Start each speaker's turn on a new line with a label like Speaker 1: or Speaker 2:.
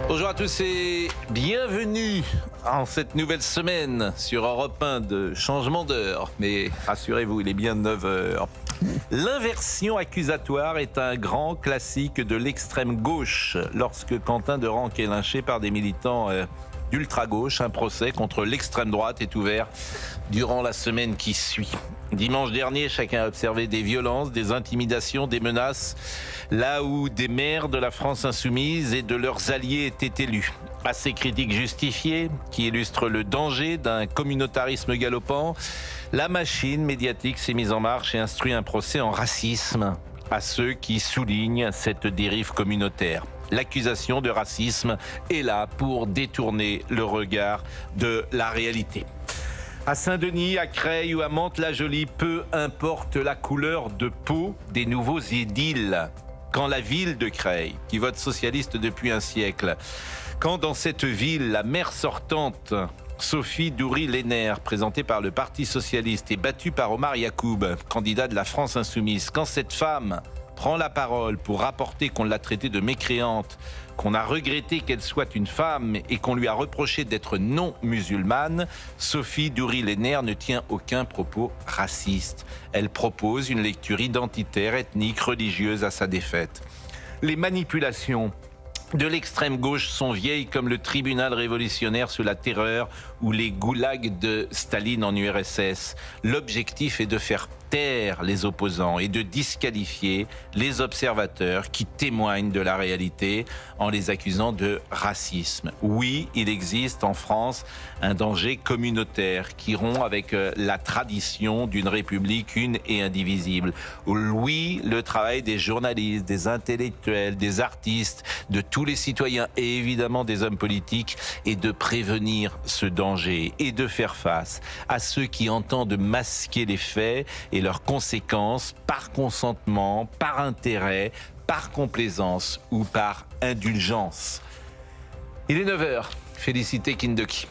Speaker 1: Bonjour à tous et bienvenue en cette nouvelle semaine sur Europe 1 de changement d'heure. Mais rassurez-vous, il est bien 9 heures. L'inversion accusatoire est un grand classique de l'extrême gauche. Lorsque Quentin de Ranc est lynché par des militants d'ultra-gauche, un procès contre l'extrême droite est ouvert durant la semaine qui suit. Dimanche dernier, chacun a observé des violences, des intimidations, des menaces, là où des maires de la France insoumise et de leurs alliés étaient élus. À ces critiques justifiées, qui illustrent le danger d'un communautarisme galopant, la machine médiatique s'est mise en marche et instruit un procès en racisme à ceux qui soulignent cette dérive communautaire. L'accusation de racisme est là pour détourner le regard de la réalité. À Saint-Denis, à Creil ou à Mantes-la-Jolie, peu importe la couleur de peau des nouveaux édiles. Quand la ville de Creil, qui vote socialiste depuis un siècle, quand dans cette ville, la maire sortante, Sophie Doury-Léner, présentée par le Parti socialiste et battue par Omar Yacoub, candidat de la France insoumise, quand cette femme prend la parole pour rapporter qu'on l'a traitée de mécréante, qu'on a regretté qu'elle soit une femme et qu'on lui a reproché d'être non musulmane, Sophie Doury-Léner ne tient aucun propos raciste. Elle propose une lecture identitaire, ethnique, religieuse à sa défaite. Les manipulations de l'extrême gauche sont vieilles comme le tribunal révolutionnaire sous la terreur ou les goulags de Staline en URSS. L'objectif est de faire taire les opposants et de disqualifier les observateurs qui témoignent de la réalité en les accusant de racisme. Oui, il existe en France un danger communautaire qui rompt avec la tradition d'une république une et indivisible. Oui, le travail des journalistes, des intellectuels, des artistes, de tous les citoyens et évidemment des hommes politiques est de prévenir ce danger et de faire face à ceux qui entendent masquer les faits et leurs conséquences par consentement, par intérêt, par complaisance ou par indulgence. Il est 9 heures. Félicité Kindoki.